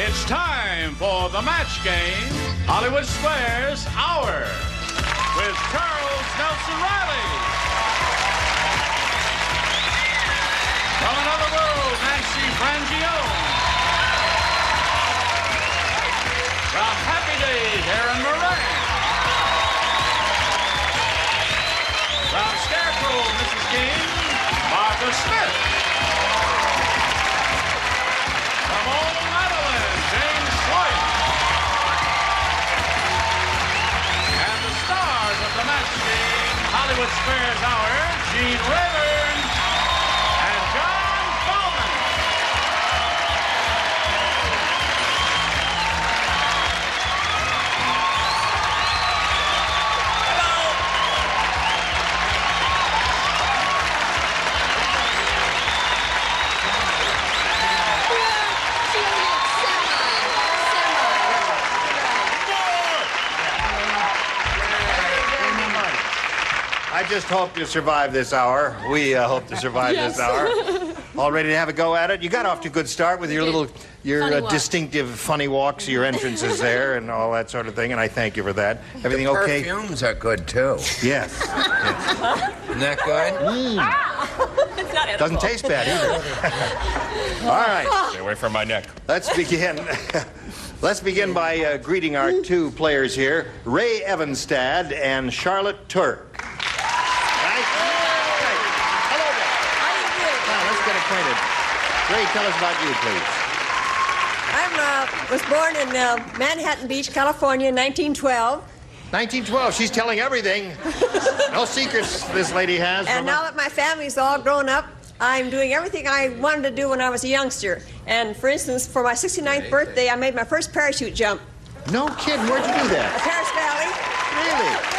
It's time for the match game, Hollywood Squares Hour, with Charles Nelson Reilly. From another world, Nancy Frangione. From Happy Days, Erin Moran. From Scarecrow, Mrs. King, Martha Smith. From Old Madeline, James Sloyan. And the stars of the match game, Hollywood Squares Hour, Gene Rayburn and John Bowman. I just hope to survive this hour. We hope to survive this hour. All ready to have a go at it? You got off to a good start with your distinctive funny walks, your entrances there, and all that sort of thing, and I thank you for that. Everything the okay? Perfumes are good, too. Yes. Isn't that good? It's not edible. Doesn't taste bad either. All right. Stay away from my neck. Let's begin. Let's begin by greeting our two players here, Ray Evanstad and Charlotte Turk. Hello there. Now, let's get acquainted. Ray, tell us about you, please. I was born in Manhattan Beach, California in 1912. 1912. She's telling everything. No secrets this lady has. And now that my family's all grown up, I'm doing everything I wanted to do when I was a youngster. And for instance, for my 69th birthday, I made my first parachute jump. No kidding. Where'd you do The that? Paris Valley. Really?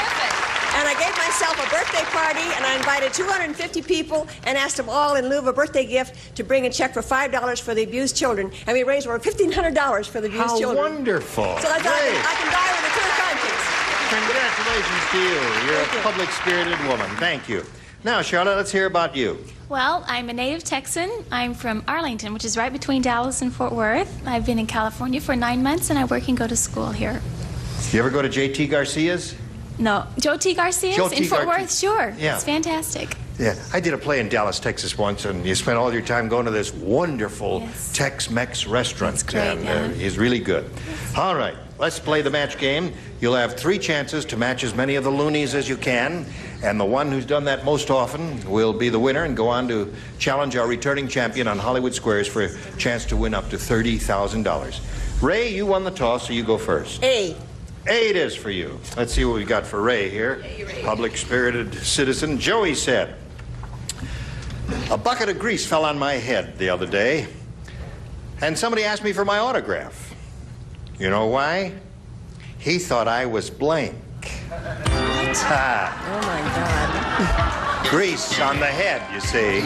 And I gave myself a birthday party, and I invited 250 people and asked them all in lieu of a birthday gift to bring a check for $5 for the abused children. And we raised over $1,500 for the abused How children. wonderful. So I thought Great. I can die with a clear conscience. Congratulations to you. You're a public-spirited woman. Thank you. Now, Charlotte, let's hear about you. Well, I'm a native Texan. I'm from Arlington, which is right between Dallas and Fort Worth. I've been in California for 9 months, and I work and go to school here. You ever go to J.T. Garcia's? No, Joe T. Garcia's Joe T. in Fort Garcia. Worth, sure. Yeah. It's fantastic. Yeah, I did a play in Dallas, Texas once, and you spent all your time going to this wonderful Yes. Tex-Mex restaurant. That's great, and yeah. he's really good. All right, let's play the match game. You'll have 3 chances to match as many of the loonies as you can, and the one who's done that most often will be the winner and go on to challenge our returning champion on Hollywood Squares for a chance to win up to $30,000. Ray, you won the toss, so you go first. A. A it is for you. Let's see what we got for Ray here. Public-spirited citizen. Joey said, a bucket of grease fell on my head the other day, and somebody asked me for my autograph. You know why? He thought I was blank. Ah, Oh, my God. grease on the head, you see.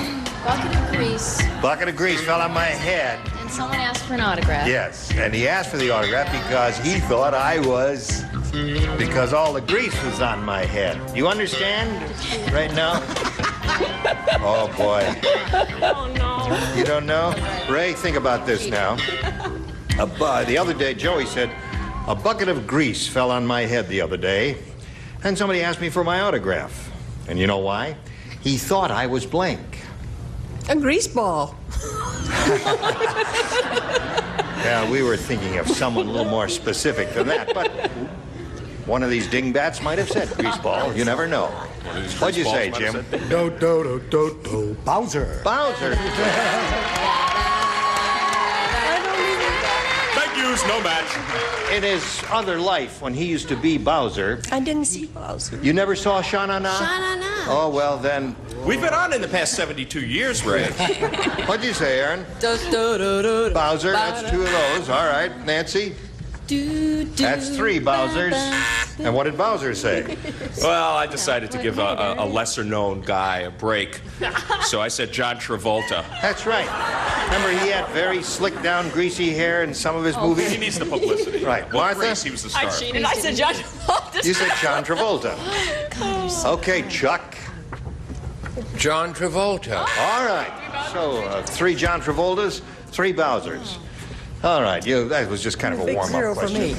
Bucket of grease, Bucket of grease fell on my head. and someone asked for an autograph. Yes, and he asked for the autograph because he thought because all the grease was on my head. You understand right now? Oh, boy. Oh, no. You don't know? Ray, think about this now. The other day, Joey said, a bucket of grease fell on my head the other day, and somebody asked me for my autograph. And you know why? He thought I was blank. A grease ball. Yeah, we were thinking of someone a little more specific than that, but one of these dingbats might have said grease ball. You never know. What'd you say, Jim? Bowser. Bowser. Thank yous, no match. In his other life, when he used to be Bowser, I didn't see Bowser. you never saw Sha-Na-Na? Sha-Na-Na. Oh, well, then, We've been on in the past 72 years, Ray. what'd you say, Erin? Bowser, that's 2 of those. All right. Nancy? That's 3 Bowsers. And what did Bowser say? Well, I decided to give a lesser-known guy a break, so I said John Travolta. That's right. Remember, he had very slick down, greasy hair in some of his He movies? needs the publicity. Right. Well, Martha? Grease, he was the star. I cheated. I said John Travolta. You said John Travolta. Okay, Chuck. John Travolta. All right. So, 3 John Travoltas, 3 Bowsers. All right, that was just kind of a Big warm-up zero for question. me.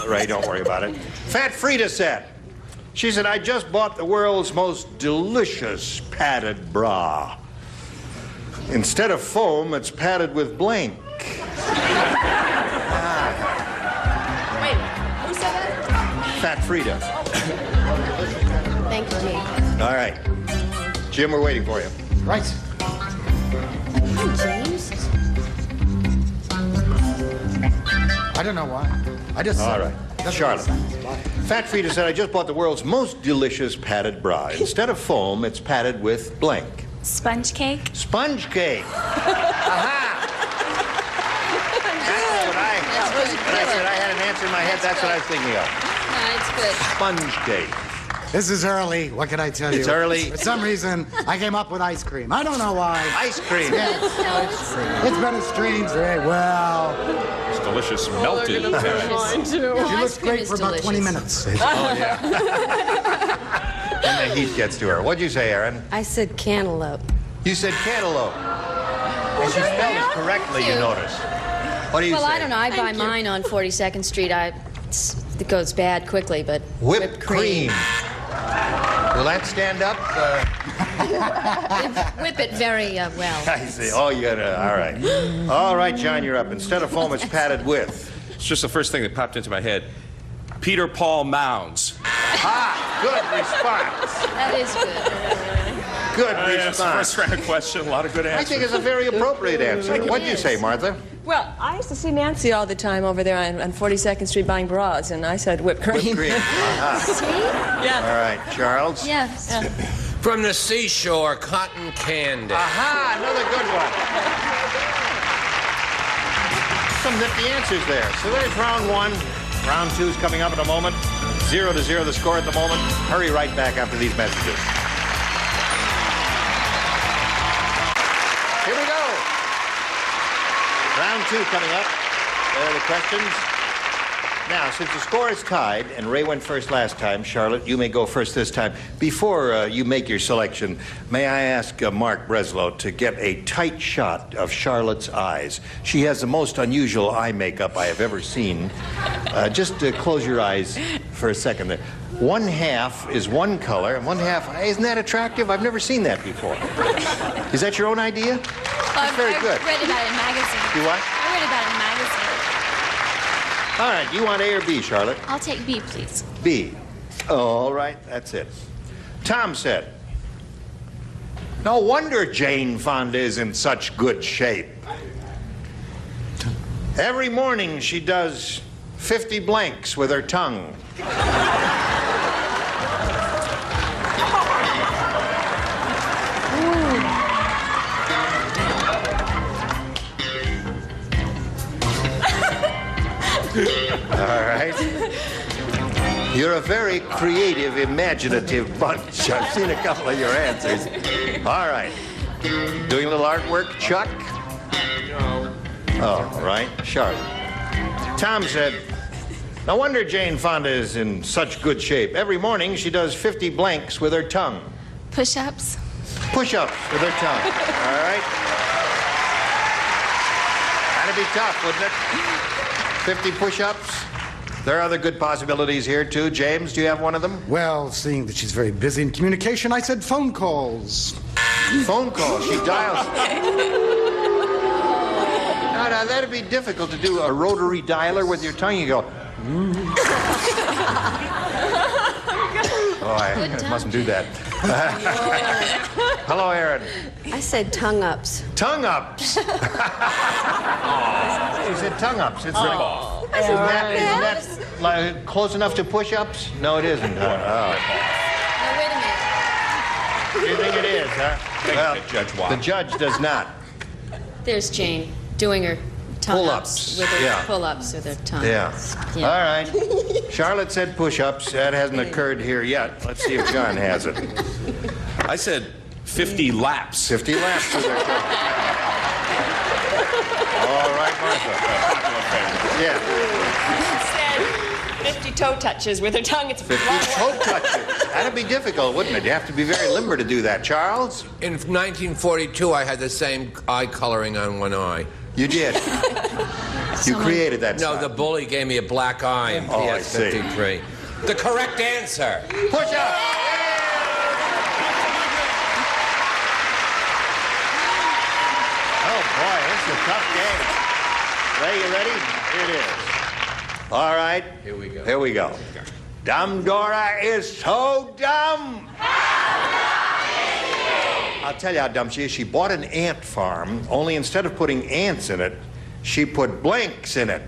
Ray, don't worry about it. Fat Frida said, she said, I just bought the world's most delicious padded bra. Instead of foam, it's padded with blank. Wait, who said that? Fat Frida. Thank you, Jane. All right. Jim, we're waiting for you. Right. James? I don't know why. I just All said right. it. Doesn't Charlotte. make sense. Why? Fat Frida said, I just bought the world's most delicious padded bra. Instead of foam, it's padded with blank. Sponge cake. Sponge cake. Aha! That's what when I said I had an answer in my head, that's what I was thinking of. No, it's good. Sponge cake. This is early. What can I tell you? It's early. For some reason, I came up with ice cream. I don't know why. Ice cream. Yes, ice cream. It's been a strange day. Well, It's delicious melted. No, she ice looks cream great is for about 20 delicious. minutes. Oh, yeah. And the heat gets to her. What'd you say, Erin? I said cantaloupe. You said cantaloupe. And she spelled it correctly, you Cute. notice. What do you say? Well, I don't know. I buy mine on 42nd Street. It goes bad quickly, but Whipped cream. Will that stand up? Whip it very well. I see. Oh, you gotta. All right. All right, John, you're up. Instead of foam, it's padded with. It's just the first thing that popped into my head. Peter Paul Mounds. Ah, good response. That is good. Good Yes, response. first round question, a lot of good I answers. think it's a very appropriate answer. What'd you say, Martha? Well, I used to see Nancy all the time over there on 42nd Street buying bras, and I said whipped cream. Whipped cream. Uh-huh. Yeah. All right, Charles. Yes. From the seashore, cotton candy. Aha, another good one. Some nifty answers there. So there's round one. Round two's coming up in a moment. 0-0 the score at the moment. Hurry right back after these messages. Here we go. Round two coming up. There are the questions. Now, since the score is tied, and Ray went first last time, Charlotte, you may go first this time. Before you make your selection, may I ask Mark Breslow to get a tight shot of Charlotte's eyes? She has the most unusual eye makeup I have ever seen. Just close your eyes for a second there. One half is one color, and one half, isn't that attractive? I've never seen that before. Is that your own idea? That's very good. I read about it in magazines. You what? I read about it in magazines. All right, you want A or B, Charlotte? I'll take B, please. B. Oh, all right, that's it. Tom said, no wonder Jane Fonda is in such good shape. Every morning she does 50 blanks with her tongue. All right. You're a very creative, imaginative bunch. I've seen a couple of your answers. All right. Doing a little artwork, Chuck? No. Oh, all right. Charlotte. Tom said, no wonder Jane Fonda is in such good shape. Every morning she does 50 blanks with her tongue. Push-ups. Push-ups with her tongue. All right. That'd be tough, wouldn't it? 50 push-ups. There are other good possibilities here, too. James, do you have one of them? Well, seeing that she's very busy in communication, I said phone calls. Phone calls. She dials. Now, that'd be difficult to do a rotary dialer with your tongue. You go. Oh, I mustn't do that. Hello, Erin. I said tongue ups. Tongue ups. She said tongue ups. It's isn't that like, close enough to push-ups? No, it isn't. Now, wait a minute. You think it is, huh? Well, Judge Watt. the judge does not. There's Jane doing her Pull-ups. tongue-ups with her Yeah. pull-ups with her tongue. Yeah. All right. Charlotte said push-ups. That hasn't occurred here yet. Let's see if John has it. I said 50 laps. 50 laps with her tongue. All right, Martha. Yeah. Said 50 toe touches with her tongue. It's 50 toe touches. That'd be difficult, wouldn't it? You have to be very limber to do that. Charles? In 1942, I had the same eye coloring on one eye. You did. You created that No, sign. the bully gave me a black eye in Oh, I see. PS53. The correct answer. Push up. Oh, boy, this is a tough game. Ray, you ready? Here it is. All right. Here we go. Here we go. Dumb Dora is so dumb. I'll tell you how dumb she is. She bought an ant farm, only instead of putting ants in it, she put blanks in it.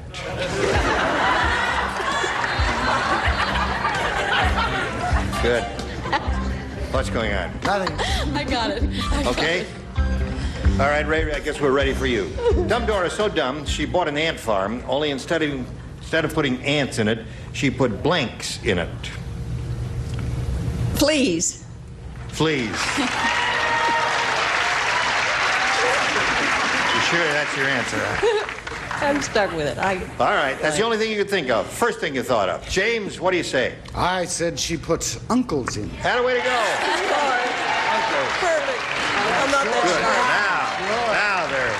Good. What's going on? Nothing. I got it. Okay? All right, Ray, I guess we're ready for you. Dumb Dora is so dumb, she bought an ant farm, only instead of putting ants in it, she put blanks in it. Please. Fleas. You sure that's your answer, huh? I'm stuck with it. All right, that's the only thing you could think of. First thing you thought of. James, what do you say? I said she puts uncles in. Had a way to go. Perfect. I'm not Good. that Now they're...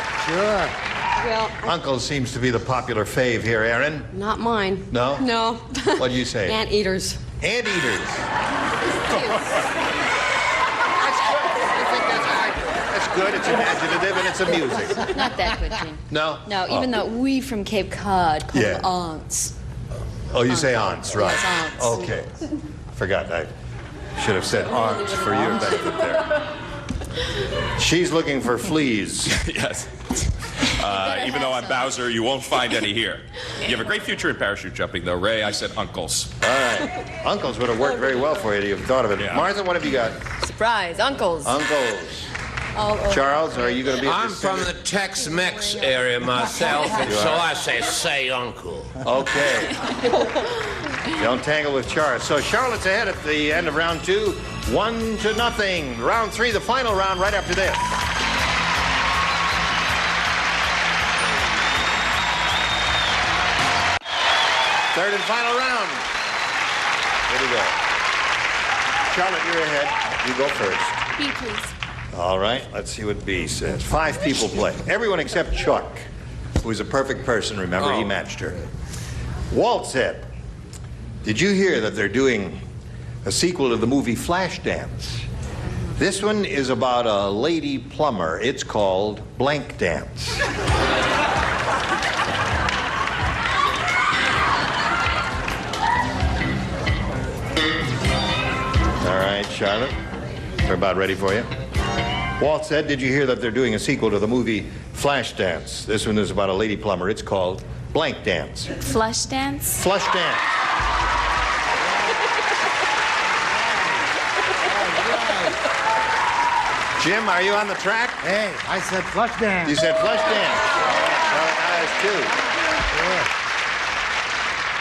Well, Uncle seems to be the popular fave here, Erin. not mine. No? No. What'd you say? Anteaters. Anteaters. That's good. It's imaginative and it's amusing. Not that good, Gene. No? No, even though we from Cape Cod call them aunts. Oh, you say aunts, right. Yes, aunts. Okay. Forgot. I should have said aunts for your benefit there. She's looking for fleas. Yes. Even though I'm Bowser, you won't find any here. You have a great future in parachute jumping, though. Ray, I said uncles. All right. Uncles would have worked very well for you if you've thought of it. Yeah. Martha, what have you got? Surprise, uncles. Uncles. All over. Charles, are you going to be at I'm this from dinner? the Tex-Mex area myself, and so I say uncle. Okay. Don't tangle with Charlotte. So Charlotte's ahead at the end of round 2, 1-0. Round 3, the final round, right after this. Third and final round. Here we go. Charlotte, you're ahead. You go first. B, please. All right, let's see what B says. 5 people play. Everyone except Chuck, who's a perfect person. Remember, he matched her. Walt said, did you hear that they're doing a sequel to the movie Flashdance? This one is about a lady plumber. It's called Blank Dance. All right, Charlotte, we're about ready for you. Walt said, did you hear that they're doing a sequel to the movie Flashdance? This one is about a lady plumber. It's called Blank Dance. Flush dance. Flush Dance. Jim, are you on the track? Hey, I said flush dance. You said Flush Dance. Well, that's 2.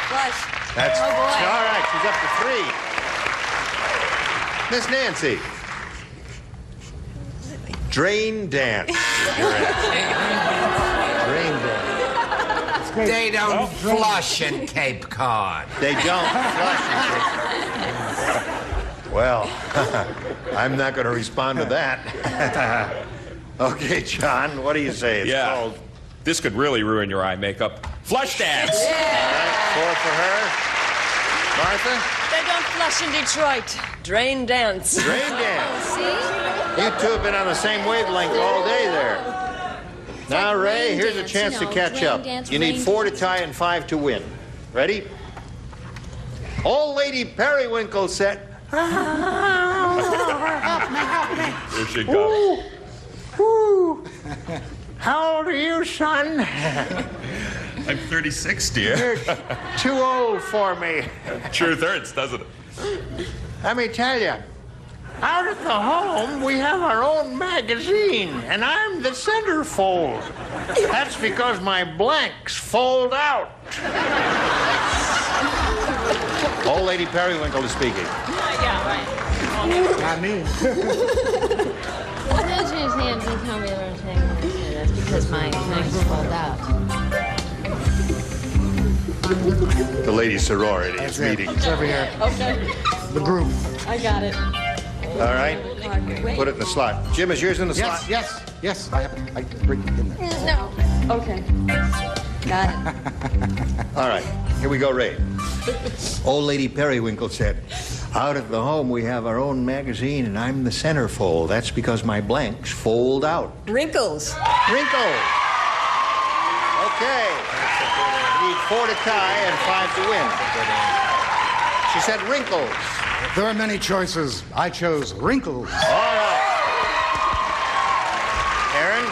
Flush. That's Oh, boy. all right. She's up to 3. Miss Nancy. Drain dance. You're at. Drain dance. They don't flush in Cape Cod. They don't flush. Well, I'm not going to respond to that. Okay, John, what do you say? It's Yeah. called. This could really ruin your eye makeup. Flush dance. All right, 4 for her. Martha? They don't flush in Detroit. Drain dance. Drain dance. You two have been on the same wavelength all day there. Now, Ray, rain here's a dance, chance you to know, catch rain up. dance, You need rain 4 to dance. tie and 5 to win. Ready? Old Lady Periwinkle said, Here she goes. "Ooh, how old are you, son? I'm 36, dear. You're too old for me. Truth hurts, doesn't it? Let me tell you, out at the home, we have our own magazine, and I'm the centerfold. That's because my blanks fold out." Old Lady Periwinkle is speaking. Not me. Don't change hands and tell me the thing. That's because my legs fold out. The lady sorority is meeting. It's over here. Okay. The group. I got it. All right? Put it in the slot. Jim, is yours in the slot? Yes. I bring it in there. No. Okay. Got it. All right, here we go, Ray. Old Lady Periwinkle said, out at the home we have our own magazine and I'm the centerfold. That's because my blanks fold out. Wrinkles. Wrinkles. Okay. We need 4 to tie and 5 to win. She said wrinkles. There are many choices. I chose wrinkles. All right. Erin?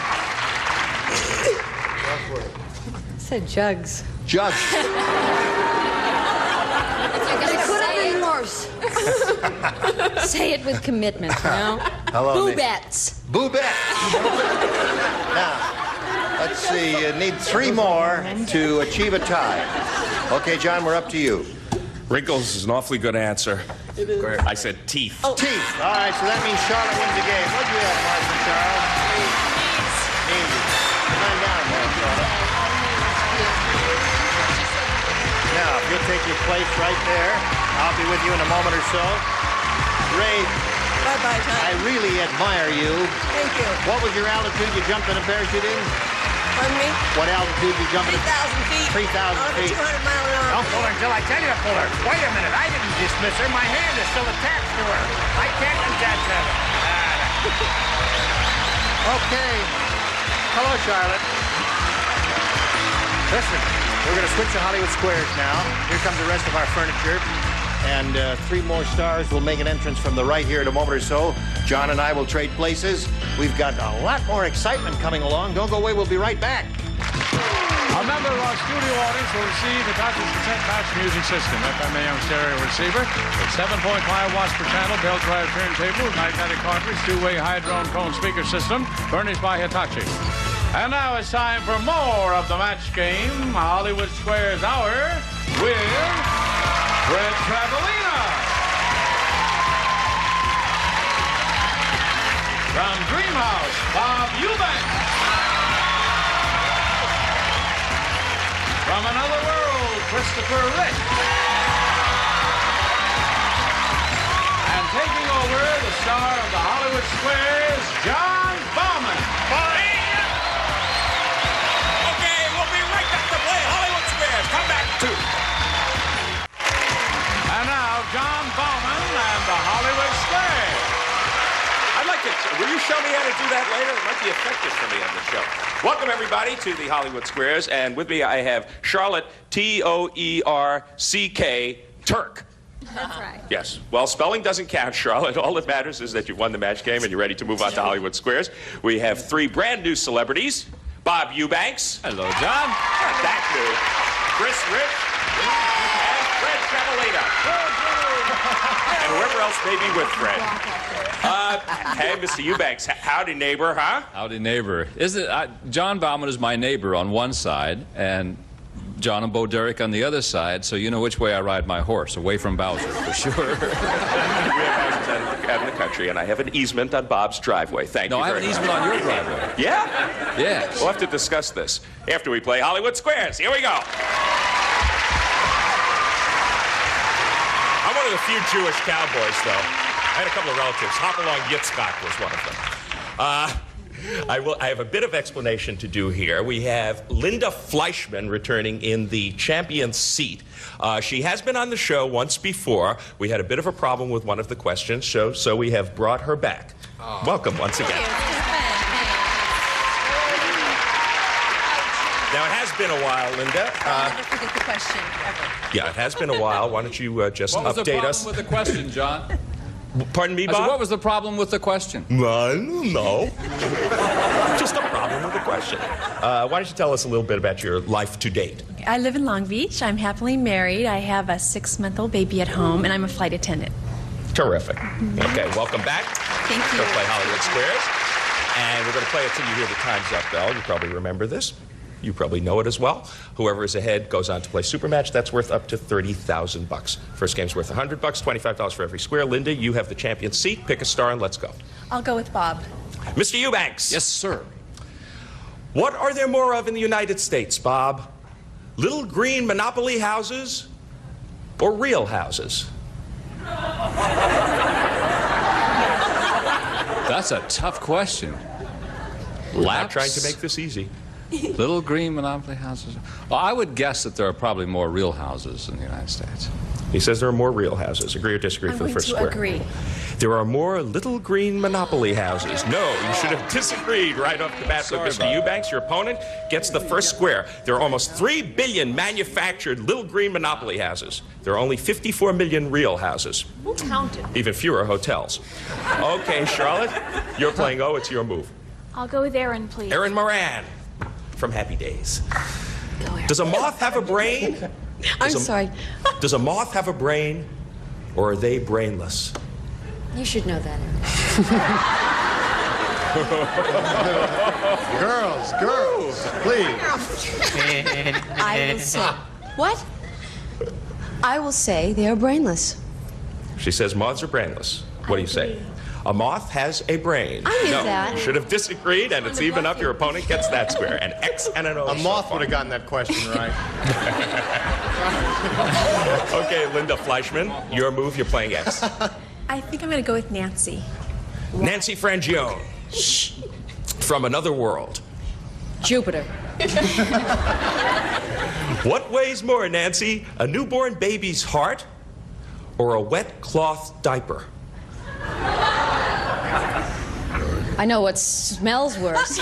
I said jugs. Jugs. It could have been worse. Say it with commitment, you know? Hello, Boobettes. Boobettes. Now, let's see. You need 3 more to achieve a tie. Okay, John, we're up to you. Wrinkles is an awfully good answer. It is. I said teeth. Oh. Teeth. All right, so that means Charlotte wins the game. What'd you have, Martha, Charles? Easy. Come on down there, Charlotte. Now, if you'll take your place right there, I'll be with you in a moment or so. Ray, Bye-bye, Tom. I really admire you. Thank you. What was your altitude you jumped in a parachuting? Pardon me? What altitude you jumped in? 3,000 feet. 3,000 feet. 200 mile an hour. Don't pull her until I tell you to pull her. Wait a minute, I didn't dismiss her. My hand is still attached to her. I can't attach her. Okay. Hello, Charlotte. Listen, we're going to switch to Hollywood Squares now. Here comes the rest of our furniture. And 3 more stars will make an entrance from the right here in a moment or so. John and I will trade places. We've got a lot more excitement coming along. Don't go away. We'll be right back. A member of our studio audience will receive the Dodgers Cassette Patch Music System, FM AM stereo receiver, a 7.5 watts per channel, belt drive turntable, magnetic cartridge, 2-way hydrone cone speaker system, furnished by Hitachi. And now it's time for more of the match game, Hollywood Squares Hour, with Fred Travalena. From Dreamhouse, Bob Eubanks. From another world, Christopher Rich. And taking over, the star of the Hollywood Squares, John Bauman. Okay, we'll be right back to play Hollywood Squares. Come back to. And now, John Bauman and the Hollywood Squares. I'd like to. Will you show me how to do that later? It might be effective for me on the show. Welcome, everybody, to the Hollywood Squares. And with me, I have Charlotte, T-O-E-R-C-K, Turk. That's right. Yes. Well, spelling doesn't count, Charlotte. All that matters is that you've won the match game and you're ready to move on to Hollywood Squares. We have 3 brand new celebrities. Bob Eubanks. Hello, John. Not that new. Chris Rich. And Fred Travalena. And whoever else may be with Fred. Hey, Mr. Eubanks, howdy, neighbor, huh? Howdy, neighbor. John Bauman is my neighbor on one side, and John and Bo Derek on the other side, so you know which way I ride my horse, away from Bowser, for sure. We have houses out in the country, and I have an easement on Bob's driveway. Thank you No, I have very an much. easement on your driveway. Yeah? Yes. We'll have to discuss this after we play Hollywood Squares. Here we go. I'm one of the few Jewish cowboys, though. I had a couple of relatives. Hopalong Yitzchak was one of them. I have a bit of explanation to do here. We have Linda Fleischman returning in the champion's seat. She has been on the show once before. We had a bit of a problem with one of the questions, so we have brought her back. Oh. Welcome once again. Now, it has been a while, Linda. I'll never forget the question, ever. Yeah, it has been a while. Why don't you just update us? What was the problem with the question, John? Pardon me, Bob? I said, what was the problem with the question? I don't know. Just a problem with the question. Why don't you tell us a little bit about your life to date? I live in Long Beach. I'm happily married. I have a 6-month-old baby at home, and I'm a flight attendant. Terrific. Okay, welcome back. Thank you. We're going to play Hollywood Squares. And we're going to play it till you hear the Time's Up bell. You probably remember this. You probably know it as well. Whoever is ahead goes on to play Supermatch. That's worth up to $30,000. First game's worth $100, $25 for every square. Linda, you have the champion's seat. Pick a star and let's go. I'll go with Bob. Mr. Eubanks. Yes, sir. What are there more of in the United States, Bob? Little green Monopoly houses or real houses? That's a tough question. We're not trying to make this easy. Little green monopoly houses. Well, I would guess that there are probably more real houses in the United States. He says there are more real houses. Agree or disagree I'm for the going first to square? agree. There are more little green monopoly houses. No, you should have disagreed right off the bat. But Mr. Eubanks, your opponent, gets the first square. There are almost 3 billion manufactured little green monopoly houses. There are only 54 million real houses. Who counted? Even fewer hotels. Okay, Charlotte, you're playing O. It's your move. I'll go with Erin, please. Erin Moran from Happy Days. Does a moth have a brain? I'm sorry. Does a moth have a brain, or are they brainless? You should know that, Erin. Girls, please. I will say. What? I will say they are brainless. She says moths are brainless. What do you say? A moth has a brain. I knew no, that. You should have disagreed, and it's even up. Your opponent gets that square. An X and an O. A moth would have gotten that question right. Okay, Linda Fleischman, your move. You're playing X. I think I'm going to go with Nancy. Nancy Frangione. From another world. Jupiter. What weighs more, Nancy? A newborn baby's heart or a wet cloth diaper? I know what smells worse.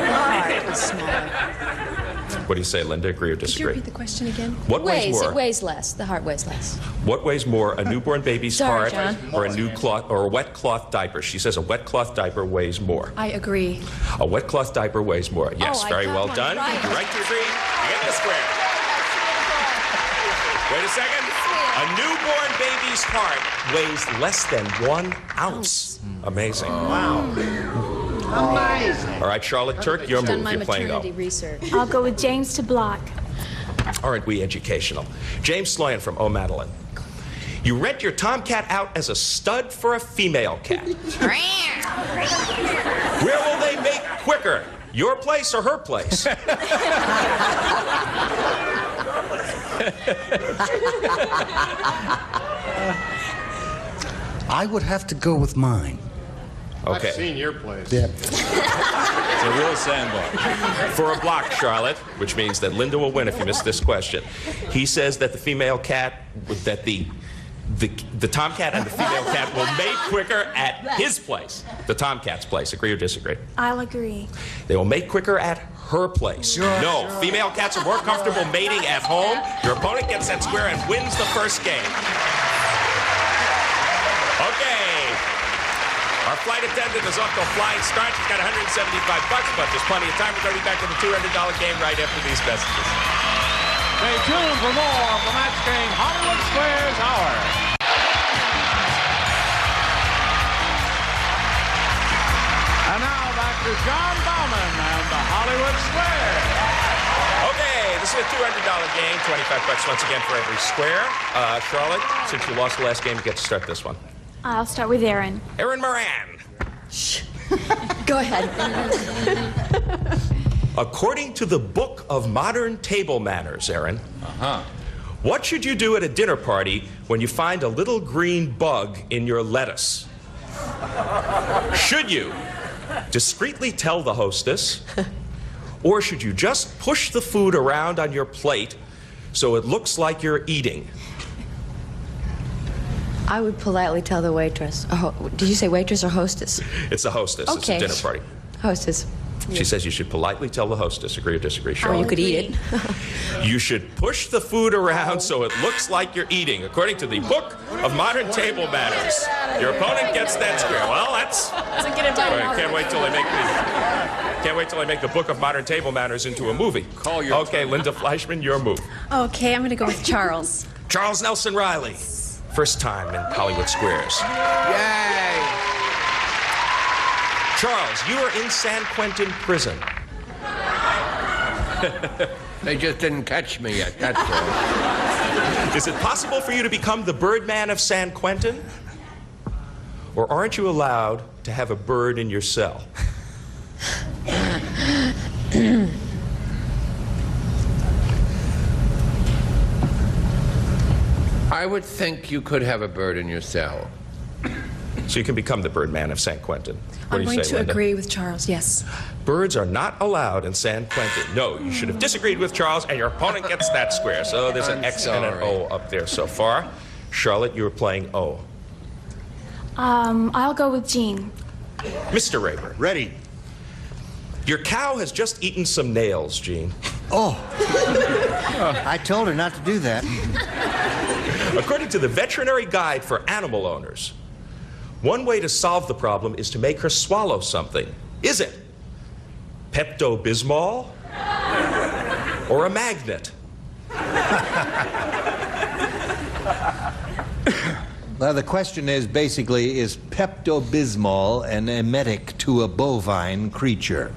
Heart is smaller. What do you say, Linda? Agree or Could you disagree? repeat the question again? What weighs more? It weighs less. The heart weighs less. What weighs more, a newborn baby's Sorry, heart John. or a wet cloth diaper? She says a wet cloth diaper weighs more. I agree. A wet cloth diaper weighs more. Yes, I very got well one done. right. You're right to agree. You get the square. Wait a second. A newborn baby's heart weighs less than 1 ounce. Amazing. Wow. All right, Charlotte Turk, your I've done move. my You're playing maternity O. research. I'll go with James to block. Aren't we educational? James Sloyan from O Madeline. You rent your tomcat out as a stud for a female cat. Where will they make quicker? Your place or her place? I would have to go with mine. Okay. I've seen your place. Yeah. It's a real sandbar. For a block, Charlotte, which means that Linda will win if you miss this question. He says that the female cat, that the tomcat and the female cat will mate quicker at his place, the tomcat's place. Agree or disagree? I'll agree. They will mate quicker at her place. No, female cats are more comfortable mating at home. Your opponent gets that square and wins the first game. Okay. Our flight attendant is off to a flying start. She's got $175, but there's plenty of time. We're going to be back with the $200 game right after these messages. Stay tuned for more of the Match Game Hollywood Squares Hour. And now back to John Bauman and the Hollywood Squares. Okay, this is a $200 game. $25 once again for every square. Charlotte, since you lost the last game, you get to start this one. I'll start with Erin. Erin Moran. Go ahead. According to the Book of Modern Table Manners, Erin, what should you do at a dinner party when you find a little green bug in your lettuce? Should you discreetly tell the hostess, or should you just push the food around on your plate so it looks like you're eating? I would politely tell the waitress. Oh, did you say waitress or hostess? It's a hostess. Okay. It's a dinner party. Hostess. She says you should politely tell the hostess. Agree or disagree, Or Charlotte? you could eat it. You should push the food around so it looks like you're eating, according to the Book of Modern Table Manners. Your opponent gets that square. Well, that's... Can't wait till I make the Book of Modern Table Manners into a movie. Okay, Linda Fleischman, your move. Okay, I'm going to go with Charles. Charles Nelson Reilly. First time in Hollywood Squares. Yay! Charles, you are in San Quentin prison. They just didn't catch me yet, that's all. Is it possible for you to become the Birdman of San Quentin? Or aren't you allowed to have a bird in your cell? I would think you could have a bird in your cell. So you can become the Birdman of San Quentin. What I'm do you going say, to Linda? agree with Charles, yes. Birds are not allowed in San Quentin. No, you should have disagreed with Charles, and your opponent gets that square. So there's an X and an O up there so far. Charlotte, you were playing O. I'll go with Jean. Mr. Rayburn. Ready. Your cow has just eaten some nails, Gene. Oh. I told her not to do that. According to the Veterinary Guide for Animal Owners, one way to solve the problem is to make her swallow something. Is it Pepto-Bismol or a magnet? Well, the question is basically, is Pepto-Bismol an emetic to a bovine creature?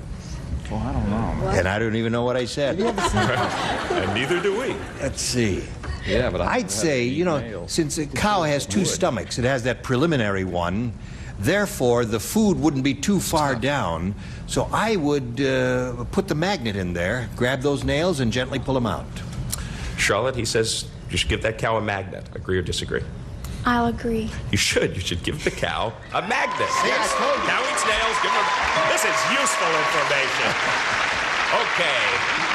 Well, I don't know. And I don't even know what I said. And neither do we. Let's see. Yeah, but I'd say, you know, since a cow has two stomachs, it has that preliminary one, therefore the food wouldn't be too far down, so I would put the magnet in there, grab those nails, and gently pull them out. Charlotte, he says you should give that cow a magnet. Agree or disagree? I'll agree. You should. You should give the cow a magnet. Yes. Cow eats nails. Give her. This is useful information. Okay,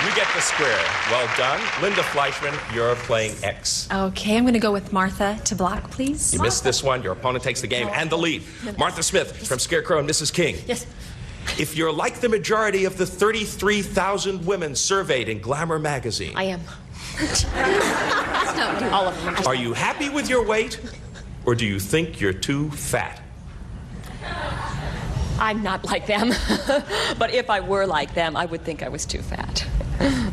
you get the square. Well done. Linda Fleischman, you're playing X. Okay, I'm going to go with Martha to block, please. You missed this one. Your opponent takes the game and the lead. Martha Smith from Scarecrow and Mrs. King. Yes. If you're like the majority of the 33,000 women surveyed in Glamour magazine, I am. No, all of them. are you happy with your weight, or do you think you're too fat? I'm not like them. But if I were like them, I would think I was too fat.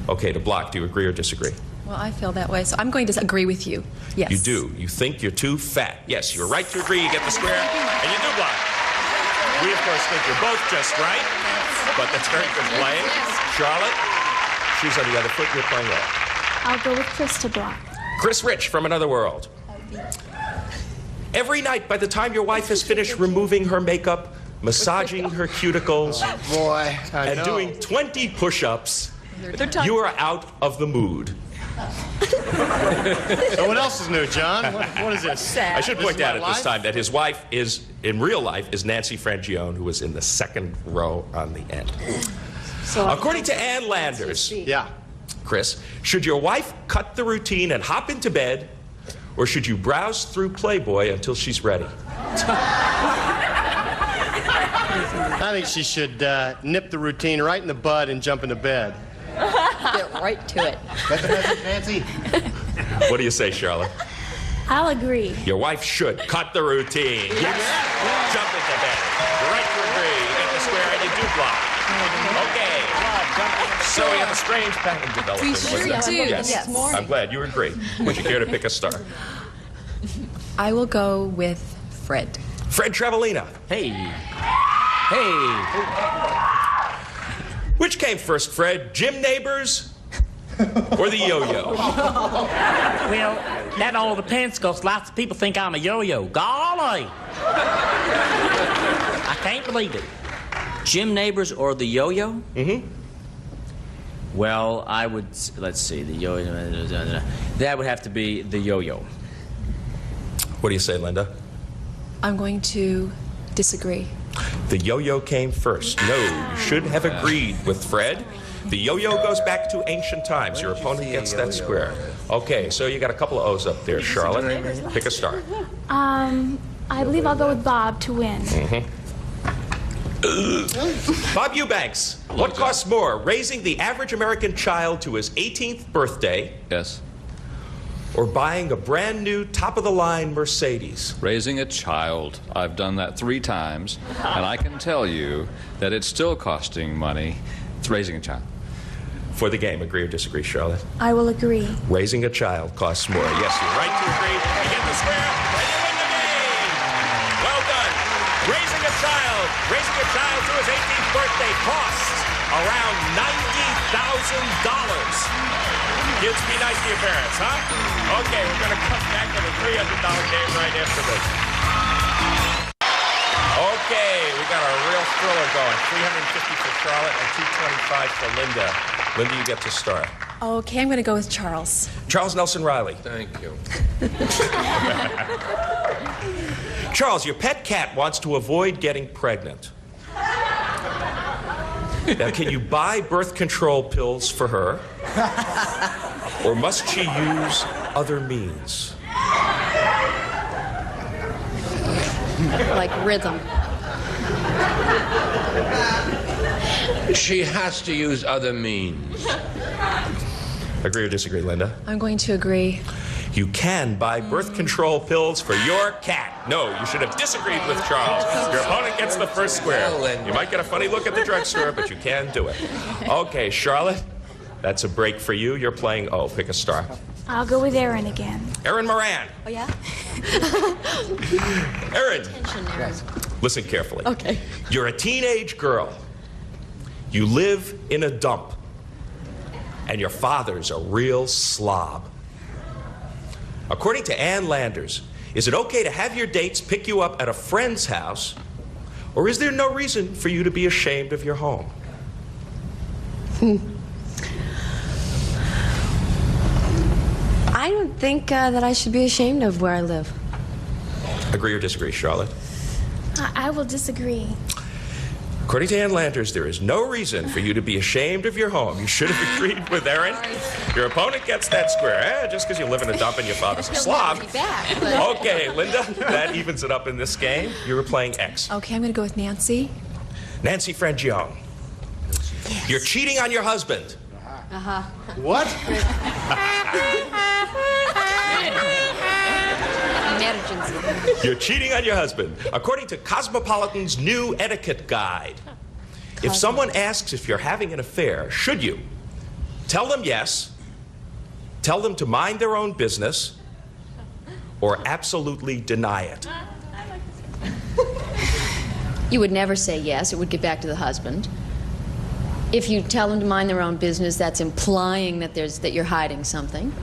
Okay, to block, do you agree or disagree? Well, I feel that way, so I'm going to agree with you. Yes. You do. You think you're too fat. Yes, you're right to agree. You get the square, and you do block. We, of course, think you're both just right, but that's very good playing. Charlotte, she's on the other foot. You're playing well. I'll go with Chris to block. Chris Rich from Another World. Every night, by the time your wife has finished removing her makeup, massaging her cuticles, and doing 20 push-ups, you are out of the mood. So what else is new, John? What is this? I should point out at this life? time that his wife is, in real life, is Nancy Frangione, who is in the second row on the end. So According to Ann Landers, Yeah. Chris, should your wife cut the routine and hop into bed, or should you browse through Playboy until she's ready? I think she should nip the routine right in the bud and jump into bed. Get right to it. That's the message, Nancy? What do you say, Charlotte? I'll agree. Your wife should cut the routine. Yes. Jump into bed. You're right to agree. You get the square and you do block. Okay. So we have a strange pattern developing. We sure with that. do. Yes. Yes. I'm glad you agree. Would you care to pick a star? I will go with Fred. Fred Travalena. Hey. Hey. Which came first, Fred? Jim Neighbors or the yo-yo? Well, that all depends, because lots of people think I'm a yo-yo. Golly! I can't believe it. Jim Neighbors or the yo-yo? Mm-hmm. Well, I would, let's see, the yo-yo, that would have to be the yo-yo. What do you say, Linda? I'm going to disagree. The yo-yo came first. No, you should have agreed with Fred. The yo-yo goes back to ancient times. Your opponent gets that square. Okay, so you got a couple of O's up there, Charlotte. Pick a star. I believe I'll go with Bob to win. Bob Eubanks, what costs more, raising the average American child to his 18th birthday? Yes. Or buying a brand new top-of-the-line Mercedes? Raising a child. I've done that 3 times, and I can tell you that it's still costing money. It's raising a child. For the game, agree or disagree, Charlotte? I will agree. Raising a child costs more. Yes, you're right to agree. You get the square, and you win the game. Well done. Raising a child to his 18th birthday costs around $90,000. Kids, be nice to your parents, huh? Okay, we're going to come back with a $300 game right after this. Okay, we got a real thriller going. $350 for Charlotte and $225 for Linda. Linda, you get to start. Okay, I'm going to go with Charles. Charles Nelson Reilly. Thank you. Charles, your pet cat wants to avoid getting pregnant. Now, can you buy birth control pills for her? Or must she use other means? Like rhythm. She has to use other means. Agree or disagree, Linda? I'm going to agree. You can buy birth control pills for your cat. No, you should have disagreed with Charles. Your opponent gets the first square. You might get a funny look at the drugstore, but you can do it. Okay, Charlotte, that's a break for you. You're playing O. Pick a star. I'll go with Erin again. Erin Moran. Oh, yeah? Erin, listen carefully. Okay. You're a teenage girl. You live in a dump. And your father's a real slob. According to Ann Landers, is it okay to have your dates pick you up at a friend's house, or is there no reason for you to be ashamed of your home? I don't think that I should be ashamed of where I live. Agree or disagree, Charlotte? I will disagree. According to Ann Landers, there is no reason for you to be ashamed of your home. You should have agreed with Erin. Your opponent gets that square, just because you live in a dump and your father's a slob. Okay, Linda, that evens it up in this game. You were playing X. Okay, I'm going to go with Nancy. Nancy Frangione. Yes. You're cheating on your husband. Uh-huh. What? You're cheating on your husband. According to Cosmopolitan's new etiquette guide, if someone asks if you're having an affair, should you tell them yes, tell them to mind their own business, or absolutely deny it? You would never say yes. It would get back to the husband. If you tell them to mind their own business, that's implying that you're hiding something.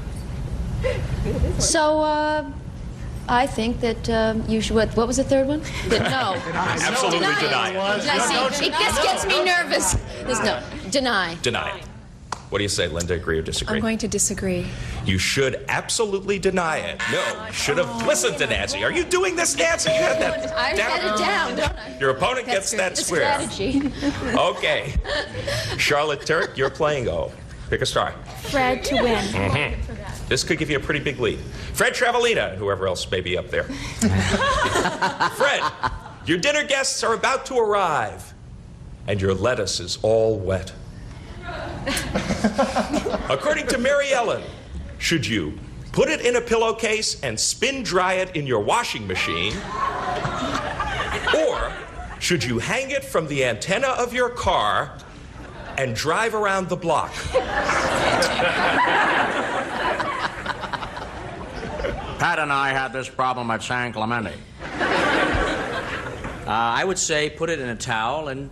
So, I think that you should. What was the third one? No. Absolutely deny it. See, it just gets me nervous. There's no. Deny. Deny it. What do you say, Linda? Agree or disagree? I'm going to disagree. You should absolutely deny it. No, you should have listened to Nancy. Are you doing this, Nancy? You had that I down. had it down, don't I? Your opponent gets that square. Strategy. Okay. Charlotte Turk, you're playing O. Pick a star. Fred to win. Mm-hmm. This could give you a pretty big lead. Fred Travalena, and whoever else may be up there. Fred, your dinner guests are about to arrive, and your lettuce is all wet. According to Mary Ellen, should you put it in a pillowcase and spin dry it in your washing machine, or should you hang it from the antenna of your car and drive around the block? Pat and I had this problem at San Clemente. I would say put it in a towel and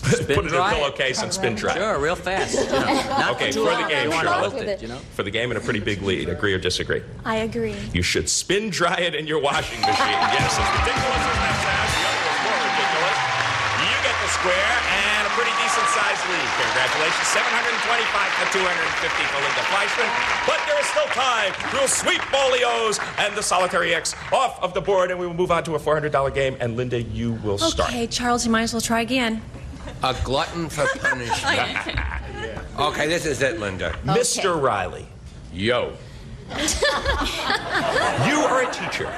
spin put it in a pillowcase and spin dry. Sure, real fast. You know. Okay, for the game, Charlotte. You know? For the game and a pretty big lead. Agree or disagree? I agree. You should spin dry it in your washing machine. Yes, as ridiculous as that sounds, the other was more ridiculous. You get the square and a pretty decent-sized lead. Congratulations, 725 to 250 for Linda Fleischman. But there is still time. We'll sweep all the O's and the solitary X off of the board, and we will move on to a $400 game. And Linda, you will start. Okay, Charles, you might as well try again. A glutton for punishment. Okay, this is it, Linda. Mr. Reilly. Yo. You are a teacher,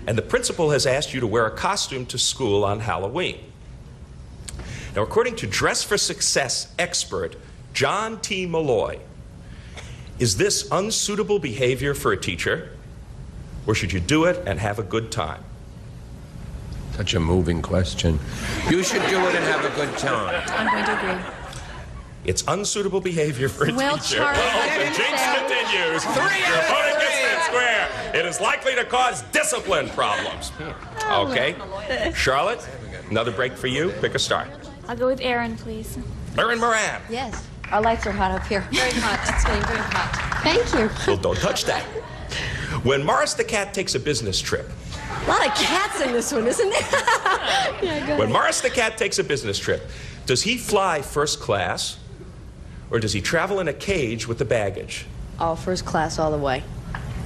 and the principal has asked you to wear a costume to school on Halloween. Now, according to Dress for Success expert John T. Malloy, is this unsuitable behavior for a teacher, or should you do it and have a good time? Such a moving question. You should do it and have a good time. I'm going to agree. It's unsuitable behavior for a teacher. Charlie, well, the jinx continues. Your opponent gets that square. It is likely to cause discipline problems. Okay. Charlotte, another break for you. Pick a star. I'll go with Erin, please. Erin Moran. Yes. Our lights are hot up here. Very hot. It's getting very hot. Thank you. Well, don't touch that. When Morris the cat takes a business trip. A lot of cats in this one, isn't there? Yeah, go When ahead. Morris the cat takes a business trip, does he fly first class, or does he travel in a cage with the baggage? All first class all the way.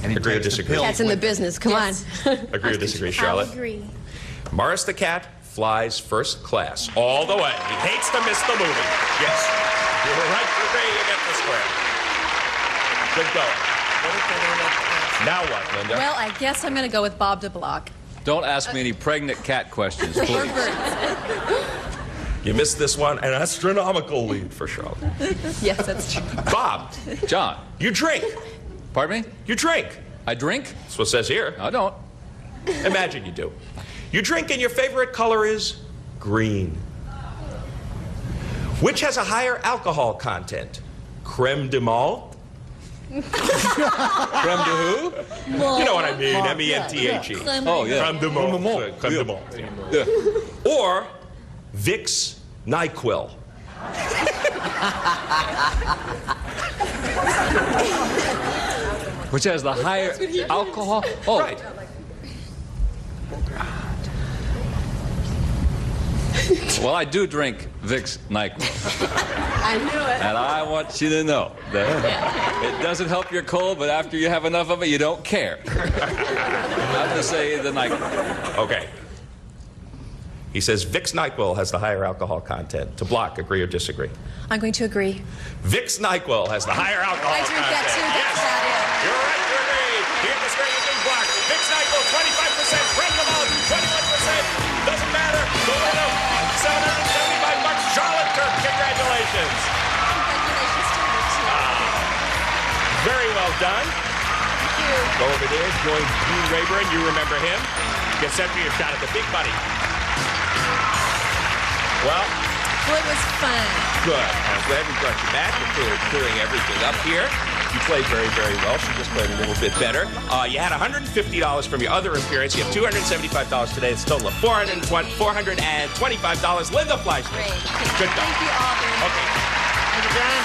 Agree or disagree? Cat's in the business. Come on. Agree or disagree, Charlotte? I agree. Morris the cat flies first class all the way. He hates to miss the movie. Yes. You were right today, you get the square. Good going. Now what, Linda? Well, I guess I'm going to go with Bob DeBlock. Don't ask me any pregnant cat questions, please. You missed this one, an astronomical lead for Charlotte. Yes, that's true. Bob. John. You drink. Pardon me? You drink. I drink? That's what it says here. I don't. Imagine you do. You drink and your favorite color is green. Which has a higher alcohol content? Creme de malt? Creme de who? You know what I mean, M-E-N-T-H-E. Oh, yeah. Creme de malt. Creme de malt. Yeah. Or Vicks NyQuil. Which has the higher alcohol? Oh. Right. Well, I do drink Vicks NyQuil. I knew it. And I want you to know that it doesn't help your cold, but after you have enough of it, you don't care. I'm going to say the NyQuil. Okay. He says Vicks NyQuil has the higher alcohol content. To block, agree or disagree? I'm going to agree. Vicks NyQuil has the higher alcohol I drink content. that too. Yes. That's about it. You're right to agree. Here the straight big block. Vicks NyQuil, 25%. Bring them out, 21%. Doesn't matter. The winner, $775. Charlotte Kirk, congratulations. Congratulations to you, too. Very well done. Thank you. Go over there, join Gene Rayburn. You remember him. Get set for your shot at the big money. Well, it was fun. Good. I'm glad we brought you back. We're clearing everything up here. You played very, very well. She just played a little bit better. You had $150 from your other appearance. You have $275 today. It's a total of $425. Linda Fleischman. Great. Good job. Thank you all very much. Okay. Thank you, John.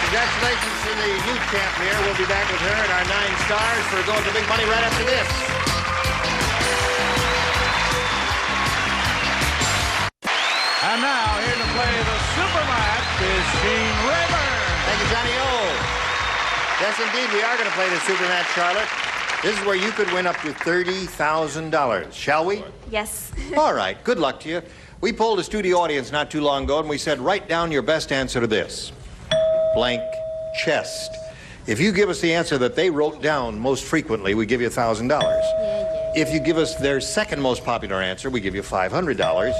Congratulations to the new champ here. We'll be back with her and our 9 stars for a go at the big money right after this. And now, here to play the super match is Gene Rayburn. Thank you, Johnny O. Yes, indeed, we are going to play the super match, Charlotte. This is where you could win up to $30,000. Shall we? Yes. All right, good luck to you. We polled a studio audience not too long ago, and we said, write down your best answer to this. Blank chest. If you give us the answer that they wrote down most frequently, we give you $1,000. If you give us their second most popular answer, we give you $500,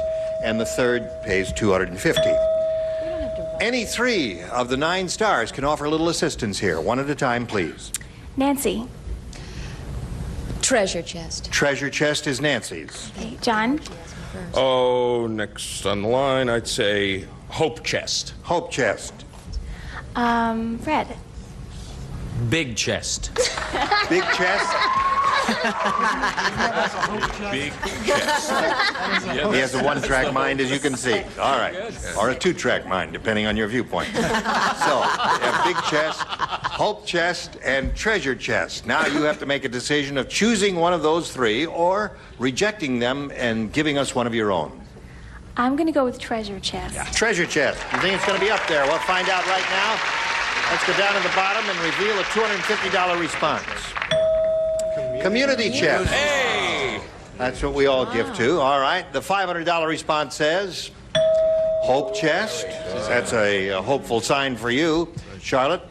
and the third pays $250. Any 3 of the 9 stars can offer a little assistance here. One at a time, please. Nancy. Treasure chest. Treasure chest is Nancy's. Okay. John. Oh, next on the line, I'd say Hope Chest. Hope chest. Fred. Big chest. Big chest. Big chest. He has a 1-track mind, as you can see. All right. Or a 2-track mind, depending on your viewpoint. So, you have big chest, hope chest, and treasure chest. Now you have to make a decision of choosing one of those 3 or rejecting them and giving us one of your own. I'm going to go with treasure chest. Treasure chest. You think it's going to be up there? We'll find out right now. Let's go down to the bottom and reveal a $250 response. Community chest. Hey! That's what we all give to. All right. The $500 response says hope chest. That's a hopeful sign for you, Charlotte.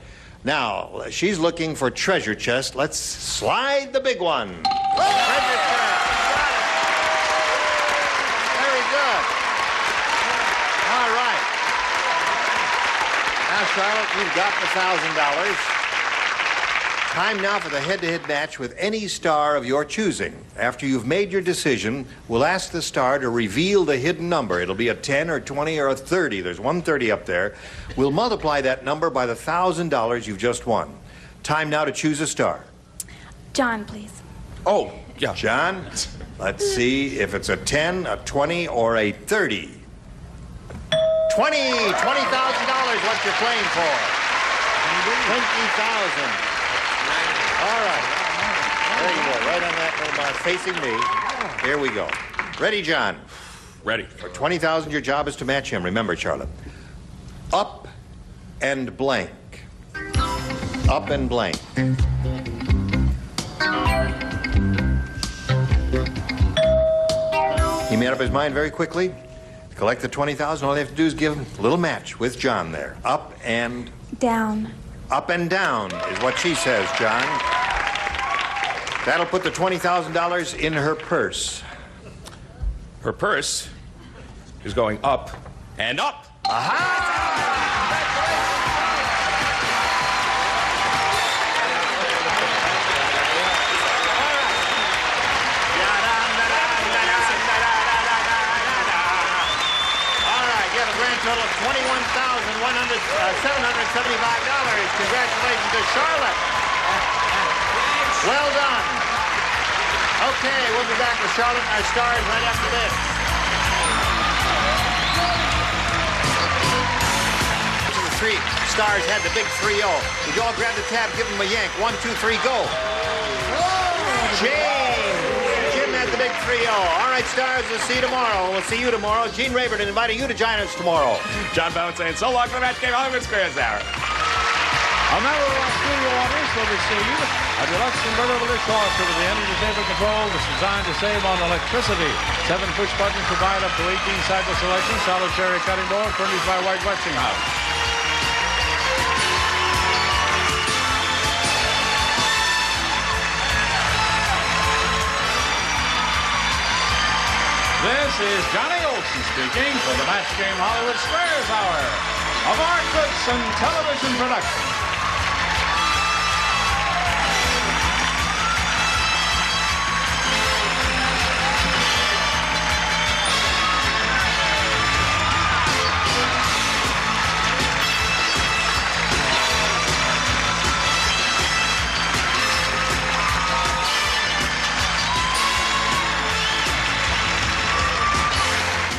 Now, she's looking for treasure chest. Let's slide the big one. Treasure chest. Got it. Very good. All right. Now, Charlotte, you've got the $1,000. Time now for the head-to-head match with any star of your choosing. After you've made your decision, we'll ask the star to reveal the hidden number. It'll be a 10 or 20 or a 30. There's 130 up there. We'll multiply that number by the $1,000 you've just won. Time now to choose a star. John, please. Oh, yeah. John, let's see if it's a 10, a 20, or a 30. $20,000, what you're playing for. $20,000. All right. There you go, right on that little bar, facing me. Here we go. Ready, John? Ready. For $20,000, your job is to match him. Remember, Charlotte. Up and blank. Up and blank. made up his mind very quickly. To collect the $20,000, all they have to do is give him a little match with John there. Up and Down. Up and down is what she says, John. That'll put the $20,000 in her purse. Her purse is going up and up. Total of $21,775. Congratulations to Charlotte. Well done. Okay, we'll be back with Charlotte and our stars right after this. The three stars had the big 3-0. Would you all grab the tab, give them a yank. 1, 2, 3, go. Jim had the big 3-0. All right, stars, we'll see you tomorrow. We'll see you tomorrow. Gene Rayburn inviting you to join us tomorrow. John Bowman saying so long for the match game Hollywood Squares Hour. A member of our studio audience will receive a deluxe convertible dishwasher with the energy saver control that's designed to save on electricity. 7 push buttons provide up to 18 cycle selection. Solid cherry cutting board furnished by White Westinghouse. This is Johnny Olson speaking for the Match Game Hollywood Squares Hour of our Goodson Television production.